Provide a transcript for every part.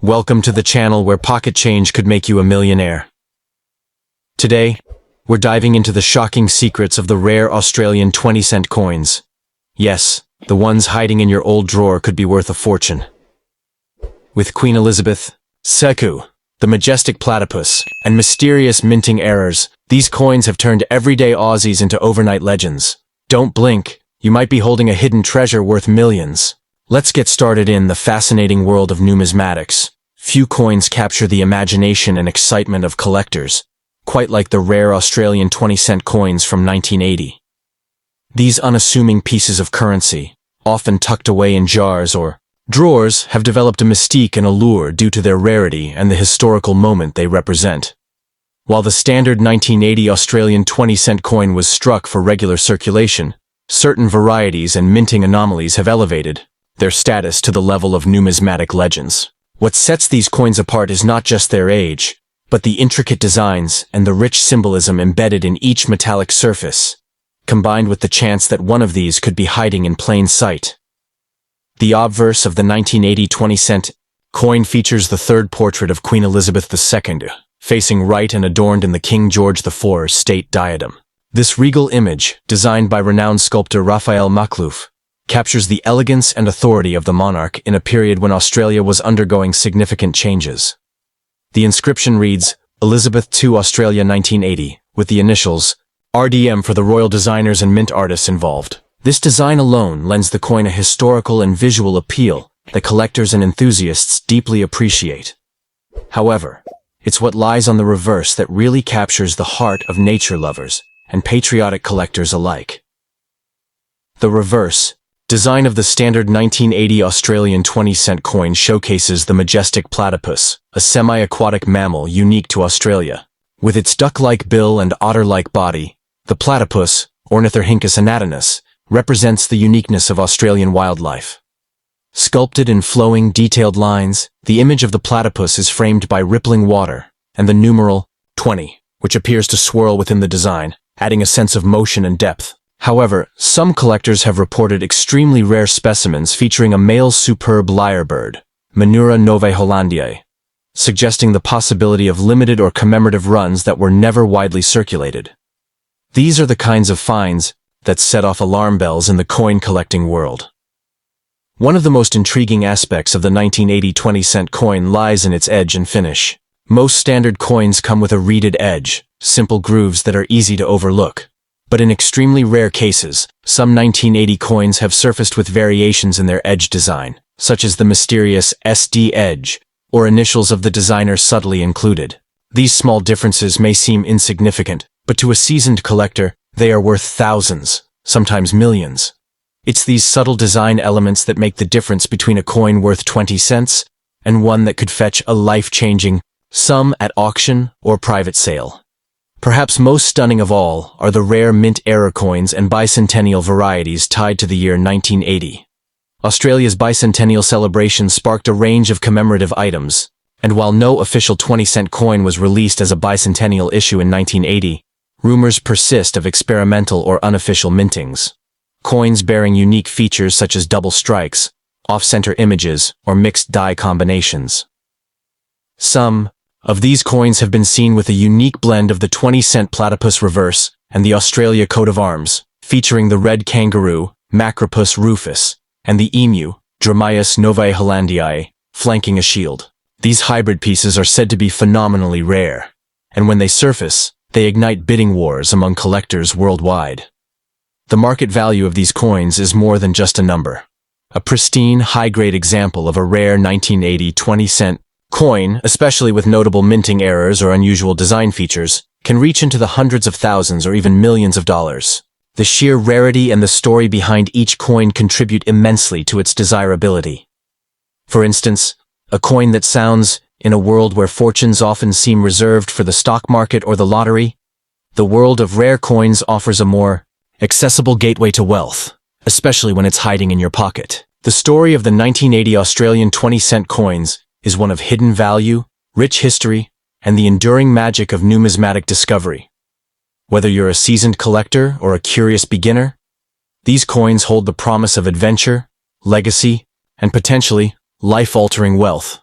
Welcome to the channel where pocket change could make you a millionaire. Today, we're diving into the shocking secrets of the rare Australian 20-cent coins. Yes, the ones hiding in your old drawer could be worth a fortune. With Queen Elizabeth, Sekou, the majestic platypus, and mysterious minting errors, these coins have turned everyday Aussies into overnight legends. Don't blink, you might be holding a hidden treasure worth millions. Let's get started in the fascinating world of numismatics. Few coins capture the imagination and excitement of collectors, quite like the rare Australian 20-cent coins from 1980. These unassuming pieces of currency, often tucked away in jars or drawers, have developed a mystique and allure due to their rarity and the historical moment they represent. While the standard 1980 Australian 20-cent coin was struck for regular circulation, certain varieties and minting anomalies have elevated their status to the level of numismatic legends. What sets these coins apart is not just their age, but the intricate designs and the rich symbolism embedded in each metallic surface, combined with the chance that one of these could be hiding in plain sight. The obverse of the 1980 20-cent coin features the third portrait of Queen Elizabeth II, facing right and adorned in the King George IV state diadem. This regal image, designed by renowned sculptor Raphael Makhlouf, captures the elegance and authority of the monarch in a period when Australia was undergoing significant changes. The inscription reads, Elizabeth II Australia 1980, with the initials RDM for the royal designers and mint artists involved. This design alone lends the coin a historical and visual appeal that collectors and enthusiasts deeply appreciate. However, it's what lies on the reverse that really captures the heart of nature lovers and patriotic collectors alike. The reverse design of the standard 1980 Australian 20-cent coin showcases the majestic platypus, a semi-aquatic mammal unique to Australia. With its duck-like bill and otter-like body, the platypus, Ornithorhynchus anatinus, represents the uniqueness of Australian wildlife. Sculpted in flowing, detailed lines, the image of the platypus is framed by rippling water, and the numeral 20, which appears to swirl within the design, adding a sense of motion and depth. However, some collectors have reported extremely rare specimens featuring a male superb lyrebird, Menura novae hollandiae, suggesting the possibility of limited or commemorative runs that were never widely circulated. These are the kinds of finds that set off alarm bells in the coin collecting world. One of the most intriguing aspects of the 1980 20-cent coin lies in its edge and finish. Most standard coins come with a reeded edge, simple grooves that are easy to overlook. But in extremely rare cases, some 1980 coins have surfaced with variations in their edge design, such as the mysterious SD edge, or initials of the designer subtly included. These small differences may seem insignificant, but to a seasoned collector, they are worth thousands, sometimes millions. It's these subtle design elements that make the difference between a coin worth 20 cents and one that could fetch a life-changing sum at auction or private sale. Perhaps most stunning of all are the rare mint error coins and bicentennial varieties tied to the year 1980. Australia's bicentennial celebration sparked a range of commemorative items, and while no official 20-cent coin was released as a bicentennial issue in 1980, rumors persist of experimental or unofficial mintings. Coins bearing unique features such as double strikes, off-center images, or mixed die combinations. Some of these coins have been seen with a unique blend of the 20-cent platypus reverse and the Australia coat of arms, featuring the red kangaroo, Macropus rufus, and the emu, Dromaeus novae hollandiae, flanking a shield. These hybrid pieces are said to be phenomenally rare, and when they surface, they ignite bidding wars among collectors worldwide. The market value of these coins is more than just a number. A pristine, high-grade example of a rare 1980 20-cent coin, especially with notable minting errors or unusual design features, can reach into the hundreds of thousands or even millions of dollars. The sheer rarity and the story behind each coin contribute immensely to its desirability. For instance, a coin that sounds, in a world where fortunes often seem reserved for the stock market or the lottery, the world of rare coins offers a more accessible gateway to wealth, especially when it's hiding in your pocket. The story of the 1980 Australian 20-cent coins is one of hidden value, rich history, and the enduring magic of numismatic discovery. Whether you're a seasoned collector or a curious beginner, these coins hold the promise of adventure, legacy, and potentially life-altering wealth.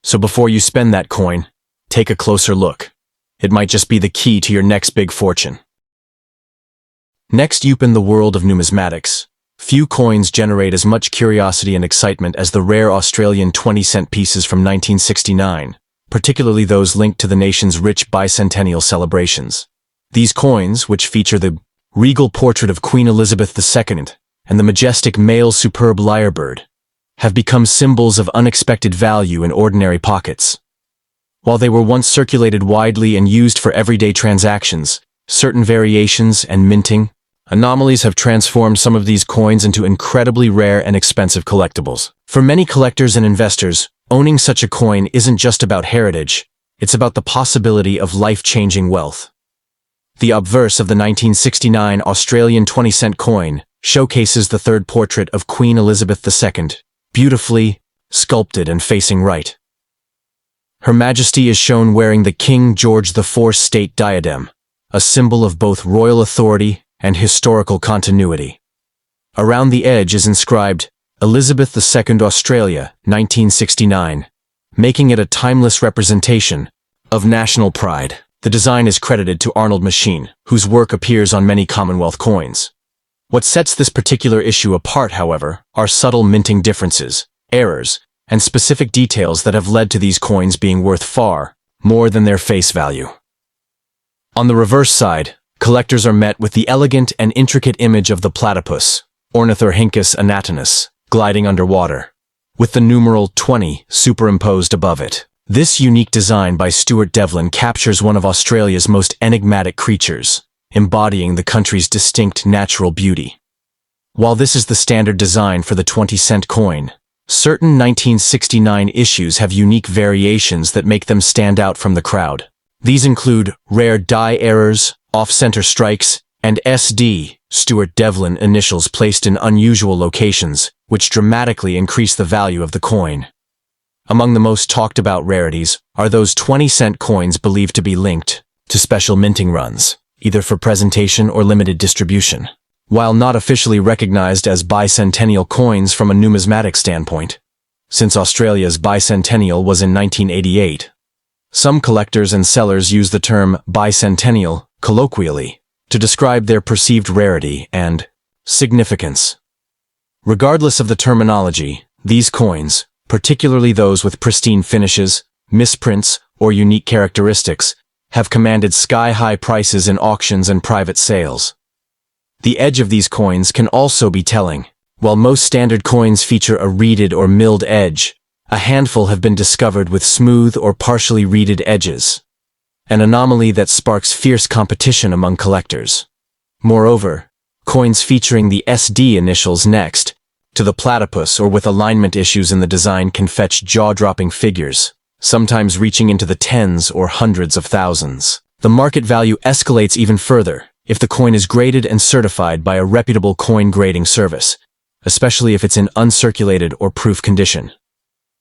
So before you spend that coin, take a closer look. It might just be the key to your next big fortune. Next up in the world of numismatics, few coins generate as much curiosity and excitement as the rare Australian 20-cent pieces from 1969, particularly those linked to the nation's rich bicentennial celebrations. These coins, which feature the regal portrait of Queen Elizabeth II and the majestic male superb lyrebird, have become symbols of unexpected value in ordinary pockets. While they were once circulated widely and used for everyday transactions, certain variations and minting anomalies have transformed some of these coins into incredibly rare and expensive collectibles. For many collectors and investors, owning such a coin isn't just about heritage, it's about the possibility of life-changing wealth. The obverse of the 1969 Australian 20-cent coin showcases the third portrait of Queen Elizabeth II, beautifully sculpted and facing right. Her Majesty is shown wearing the King George IV state diadem, a symbol of both royal authority and historical continuity. Around the edge is inscribed, Elizabeth II Australia, 1969, making it a timeless representation of national pride. The design is credited to Arnold Machin, whose work appears on many Commonwealth coins. What sets this particular issue apart, however, are subtle minting differences, errors, and specific details that have led to these coins being worth far more than their face value. On the reverse side, collectors are met with the elegant and intricate image of the platypus, Ornithorhynchus anatinus, gliding underwater, with the numeral 20 superimposed above it. This unique design by Stuart Devlin captures one of Australia's most enigmatic creatures, embodying the country's distinct natural beauty. While this is the standard design for the 20-cent coin, certain 1969 issues have unique variations that make them stand out from the crowd. These include rare die errors, off-center strikes, and SD, Stuart Devlin initials placed in unusual locations, which dramatically increase the value of the coin. Among the most talked about rarities are those 20-cent coins believed to be linked to special minting runs, either for presentation or limited distribution. While not officially recognized as bicentennial coins from a numismatic standpoint, since Australia's bicentennial was in 1988, some collectors and sellers use the term bicentennial colloquially to describe their perceived rarity and significance. Regardless of the terminology, these coins, particularly those with pristine finishes, misprints, or unique characteristics, have commanded sky-high prices in auctions and private sales. The edge of these coins can also be telling. While most standard coins feature a reeded or milled edge, a handful have been discovered with smooth or partially reeded edges, an anomaly that sparks fierce competition among collectors. Moreover, coins featuring the SD initials next to the platypus or with alignment issues in the design can fetch jaw-dropping figures, sometimes reaching into the tens or hundreds of thousands. The market value escalates even further if the coin is graded and certified by a reputable coin grading service, especially if it's in uncirculated or proof condition.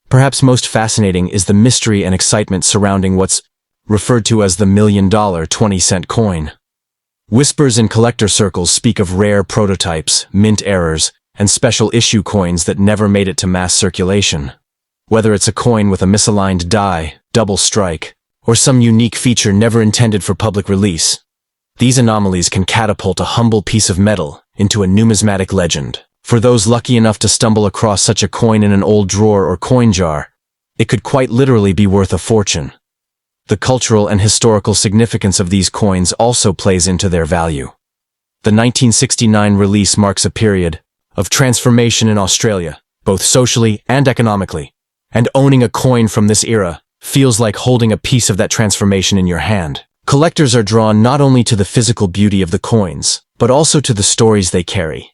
Perhaps most fascinating is the mystery and excitement surrounding what's referred to as the $1 million 20-cent coin. Whispers in collector circles speak of rare prototypes, mint errors, and special issue coins that never made it to mass circulation. Whether it's a coin with a misaligned die, double strike, or some unique feature never intended for public release, these anomalies can catapult a humble piece of metal into a numismatic legend. For those lucky enough to stumble across such a coin in an old drawer or coin jar, it could quite literally be worth a fortune. The cultural and historical significance of these coins also plays into their value. The 1969 release marks a period of transformation in Australia, both socially and economically, and owning a coin from this era feels like holding a piece of that transformation in your hand. Collectors are drawn not only to the physical beauty of the coins, but also to the stories they carry.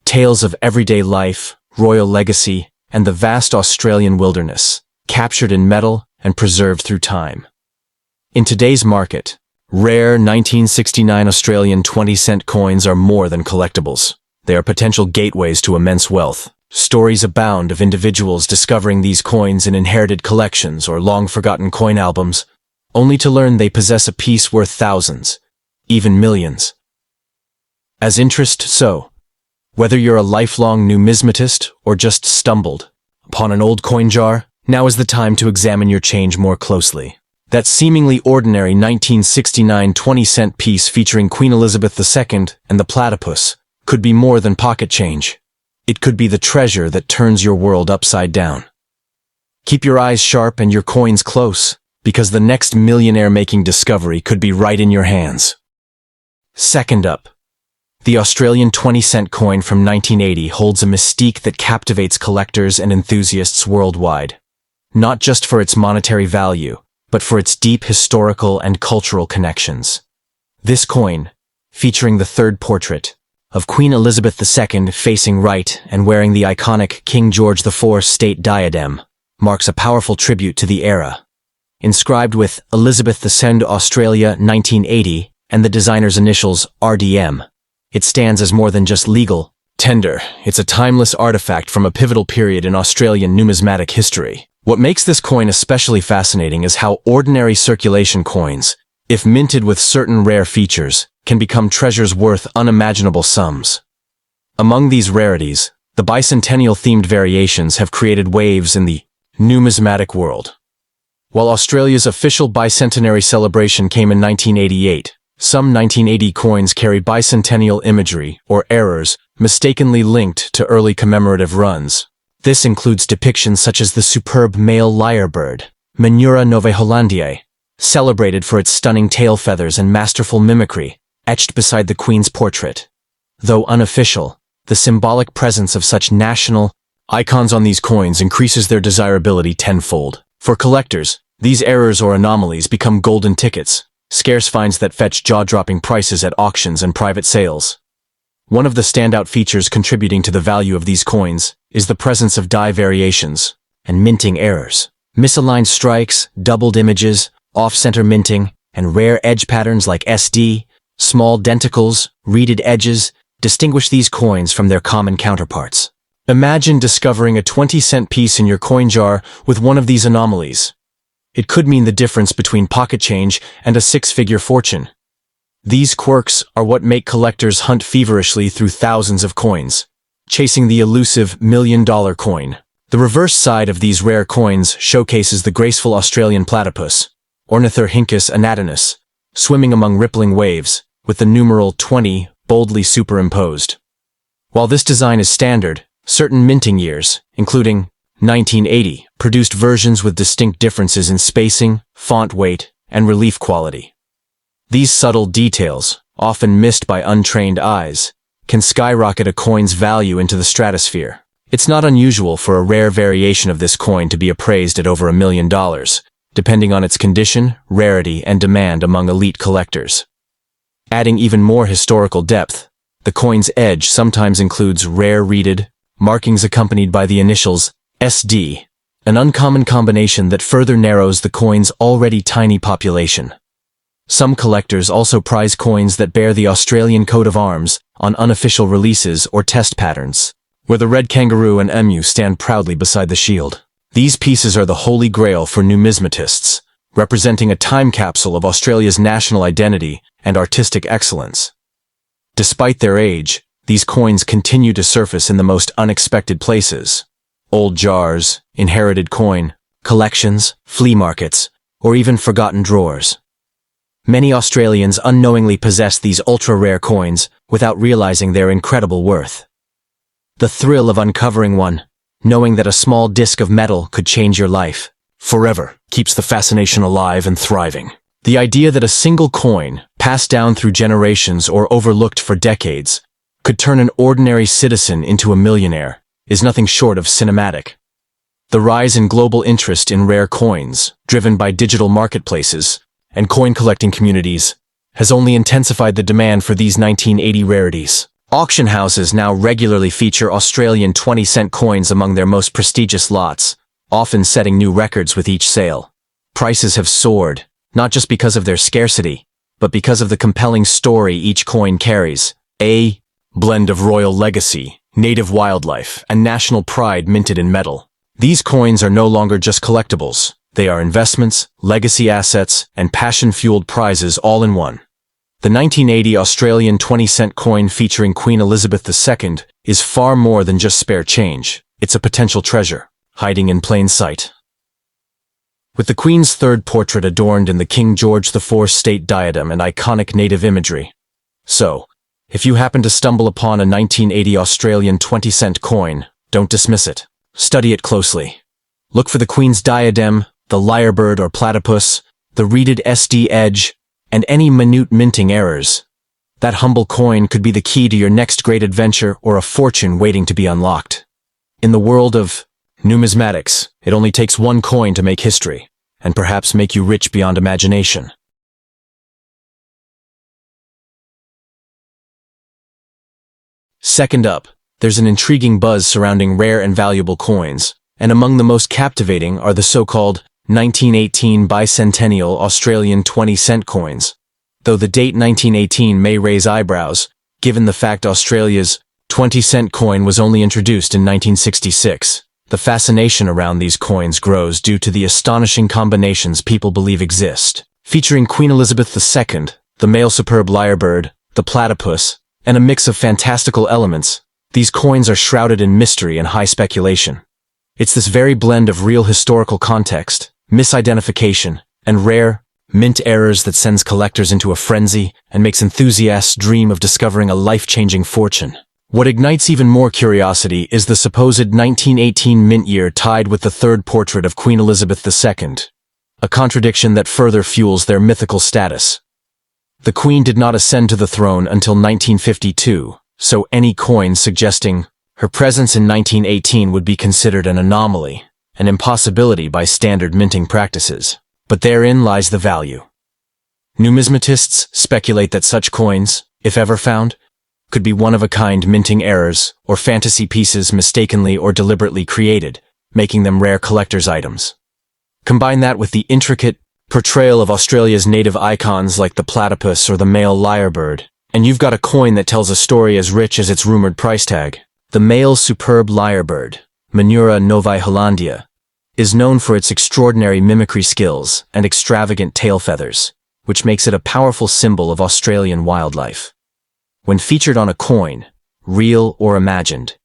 Tales of everyday life, royal legacy, and the vast Australian wilderness, captured in metal and preserved through time. In today's market, rare 1969 Australian 20-cent coins are more than collectibles. They are potential gateways to immense wealth. Stories abound of individuals discovering these coins in inherited collections or long-forgotten coin albums, only to learn they possess a piece worth thousands, even millions. As interest so, whether you're a lifelong numismatist or just stumbled upon an old coin jar, Now is the time to examine your change more closely. That seemingly ordinary 1969 20-cent piece featuring Queen Elizabeth II and the platypus could be more than pocket change. It could be the treasure that turns your world upside down. Keep your eyes sharp and your coins close, because the next millionaire-making discovery could be right in your hands. Second up, the Australian 20-cent coin from 1980 holds a mystique that captivates collectors and enthusiasts worldwide, not just for its monetary value, but for its deep historical and cultural connections. This coin, featuring the third portrait of Queen Elizabeth II facing right and wearing the iconic King George IV state diadem, marks a powerful tribute to the era. Inscribed with Elizabeth II Australia 1980 and the designer's initials RDM, it stands as more than just legal tender. It's a timeless artifact from a pivotal period in Australian numismatic history. What makes this coin especially fascinating is how ordinary circulation coins, if minted with certain rare features, can become treasures worth unimaginable sums. Among these rarities, the bicentennial-themed variations have created waves in the numismatic world. While Australia's official bicentenary celebration came in 1988, some 1980 coins carry bicentennial imagery, or errors, mistakenly linked to early commemorative runs. This includes depictions such as the superb male lyrebird, Menura novaehollandiae, celebrated for its stunning tail feathers and masterful mimicry, etched beside the Queen's portrait. Though unofficial, the symbolic presence of such national icons on these coins increases their desirability tenfold. For collectors, these errors or anomalies become golden tickets, scarce finds that fetch jaw-dropping prices at auctions and private sales. One of the standout features contributing to the value of these coins is the presence of die variations and minting errors. Misaligned strikes, doubled images, off-center minting, and rare edge patterns like SD, small denticles, reeded edges, distinguish these coins from their common counterparts. Imagine discovering a 20-cent piece in your coin jar with one of these anomalies. It could mean the difference between pocket change and a six-figure fortune. These quirks are what make collectors hunt feverishly through thousands of coins, chasing the elusive million-dollar coin. The reverse side of these rare coins showcases the graceful Australian platypus, Ornithorhynchus anatinus, swimming among rippling waves, with the numeral 20 boldly superimposed. While this design is standard, certain minting years, including 1980, produced versions with distinct differences in spacing, font weight, and relief quality. These subtle details, often missed by untrained eyes, can skyrocket a coin's value into the stratosphere. It's not unusual for a rare variation of this coin to be appraised at over $1 million, depending on its condition, rarity, and demand among elite collectors. Adding even more historical depth, the coin's edge sometimes includes rare reeded markings accompanied by the initials SD, an uncommon combination that further narrows the coin's already tiny population. Some collectors also prize coins that bear the Australian coat of arms on unofficial releases or test patterns, where the red kangaroo and emu stand proudly beside the shield. These pieces are the holy grail for numismatists, representing a time capsule of Australia's national identity and artistic excellence. Despite their age, these coins continue to surface in the most unexpected places. Old jars, inherited coin, collections, flea markets, or even forgotten drawers. Many Australians unknowingly possess these ultra-rare coins without realizing their incredible worth. The thrill of uncovering one, knowing that a small disc of metal could change your life forever, keeps the fascination alive and thriving. The idea that a single coin, passed down through generations or overlooked for decades, could turn an ordinary citizen into a millionaire is nothing short of cinematic. The rise in global interest in rare coins, driven by digital marketplaces and coin-collecting communities, has only intensified the demand for these 1980 rarities. Auction houses now regularly feature Australian 20-cent coins among their most prestigious lots, often setting new records with each sale. Prices have soared, not just because of their scarcity, but because of the compelling story each coin carries. A blend of royal legacy, native wildlife, and national pride minted in metal. These coins are no longer just collectibles. They are investments, legacy assets, and passion-fueled prizes all in one. The 1980 Australian 20-cent coin featuring Queen Elizabeth II is far more than just spare change. It's a potential treasure, hiding in plain sight. with the Queen's third portrait adorned in the King George IV state diadem and iconic native imagery. So, if you happen to stumble upon a 1980 Australian 20-cent coin, don't dismiss it. Study it closely. Look for the Queen's diadem, the lyrebird or platypus, the reeded SD edge, and any minute minting errors. That humble coin could be the key to your next great adventure or a fortune waiting to be unlocked. In the world of numismatics, it only takes one coin to make history, and perhaps make you rich beyond imagination. Second up, there's an intriguing buzz surrounding rare and valuable coins, and among the most captivating are the so-called 1918 bicentennial Australian 20-cent coins. Though the date 1918 may raise eyebrows, given the fact Australia's 20-cent coin was only introduced in 1966, the fascination around these coins grows due to the astonishing combinations people believe exist. Featuring Queen Elizabeth II, the male superb lyrebird, the platypus, and a mix of fantastical elements, these coins are shrouded in mystery and high speculation. It's this very blend of real historical context, misidentification, and rare, mint errors that sends collectors into a frenzy and makes enthusiasts dream of discovering a life-changing fortune. What ignites even more curiosity is the supposed 1918 mint year tied with the third portrait of Queen Elizabeth II, a contradiction that further fuels their mythical status. The Queen did not ascend to the throne until 1952, so any coin suggesting her presence in 1918 would be considered an anomaly, an impossibility by standard minting practices. But therein lies the value. Numismatists speculate that such coins, if ever found, could be one-of-a-kind minting errors or fantasy pieces mistakenly or deliberately created, making them rare collector's items. Combine that with the intricate portrayal of Australia's native icons like the platypus or the male lyrebird, and you've got a coin that tells a story as rich as its rumored price tag. The male superb lyrebird, Menura novae hollandia, is known for its extraordinary mimicry skills and extravagant tail feathers, which makes it a powerful symbol of Australian wildlife. When featured on a coin, real or imagined,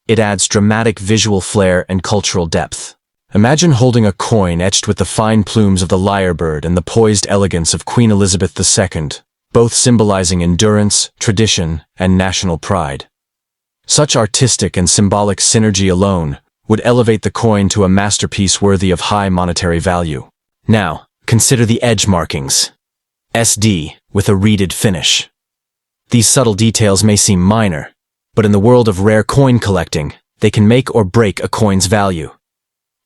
it adds dramatic visual flair and cultural depth. Imagine holding a coin etched with the fine plumes of the lyrebird and the poised elegance of Queen Elizabeth II, both symbolizing endurance, tradition, and national pride. Such artistic and symbolic synergy alone would elevate the coin to a masterpiece worthy of high monetary value. Now, consider the edge markings. SD, with a reeded finish. These subtle details may seem minor, but in the world of rare coin collecting, they can make or break a coin's value.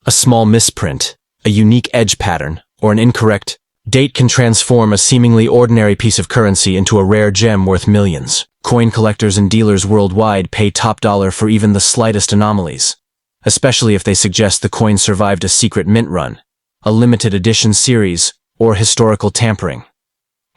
A small misprint, a unique edge pattern, or an incorrect date can transform a seemingly ordinary piece of currency into a rare gem worth millions. Coin collectors and dealers worldwide pay top dollar for even the slightest anomalies, especially if they suggest the coin survived a secret mint run, a limited edition series, or historical tampering.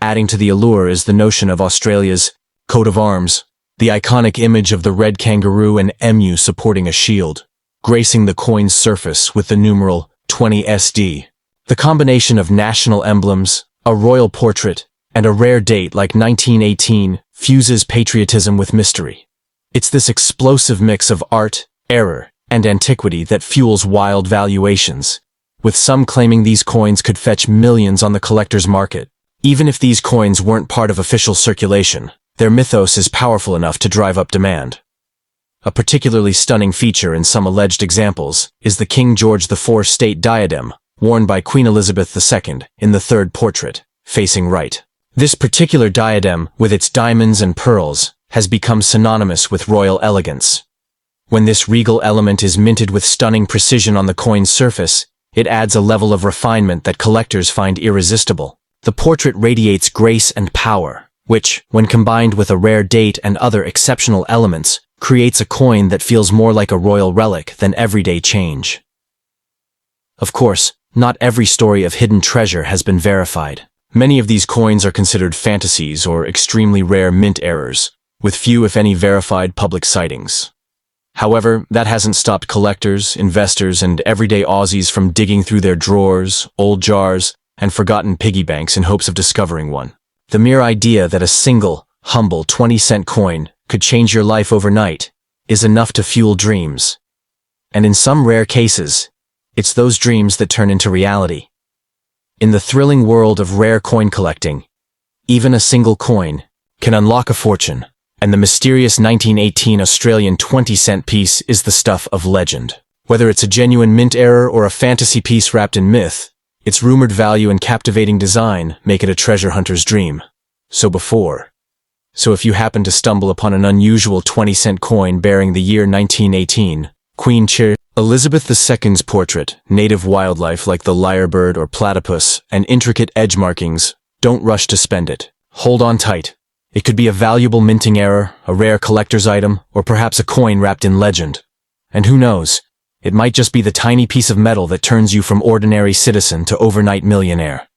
Adding to the allure is the notion of Australia's coat of arms, the iconic image of the red kangaroo and emu supporting a shield, gracing the coin's surface with the numeral 20SD. The combination of national emblems, a royal portrait, and a rare date like 1918 fuses patriotism with mystery. It's this explosive mix of art, error, and antiquity that fuels wild valuations, with some claiming these coins could fetch millions on the collector's market. Even if these coins weren't part of official circulation, their mythos is powerful enough to drive up demand. A particularly stunning feature in some alleged examples is the King George IV state diadem, worn by Queen Elizabeth II in the third portrait, facing right. This particular diadem, with its diamonds and pearls, has become synonymous with royal elegance. When this regal element is minted with stunning precision on the coin's surface, it adds a level of refinement that collectors find irresistible. The portrait radiates grace and power, which, when combined with a rare date and other exceptional elements, creates a coin that feels more like a royal relic than everyday change. Of course, not every story of hidden treasure has been verified. Many of these coins are considered fantasies or extremely rare mint errors, with few if any verified public sightings. However, that hasn't stopped collectors, investors, and everyday Aussies from digging through their drawers, old jars, and forgotten piggy banks in hopes of discovering one. The mere idea that a single, humble 20-cent coin could change your life overnight is enough to fuel dreams. And in some rare cases, it's those dreams that turn into reality. In the thrilling world of rare coin collecting, even a single coin can unlock a fortune, and the mysterious 1918 Australian 20-cent piece is the stuff of legend. Whether it's a genuine mint error or a fantasy piece wrapped in myth, its rumored value and captivating design make it a treasure hunter's dream. So if you happen to stumble upon an unusual 20-cent coin bearing the year 1918, Queen Elizabeth II's portrait, native wildlife like the lyrebird or platypus, and intricate edge markings, don't rush to spend it. Hold on tight. It could be a valuable minting error, a rare collector's item, or perhaps a coin wrapped in legend. And who knows, it might just be the tiny piece of metal that turns you from ordinary citizen to overnight millionaire.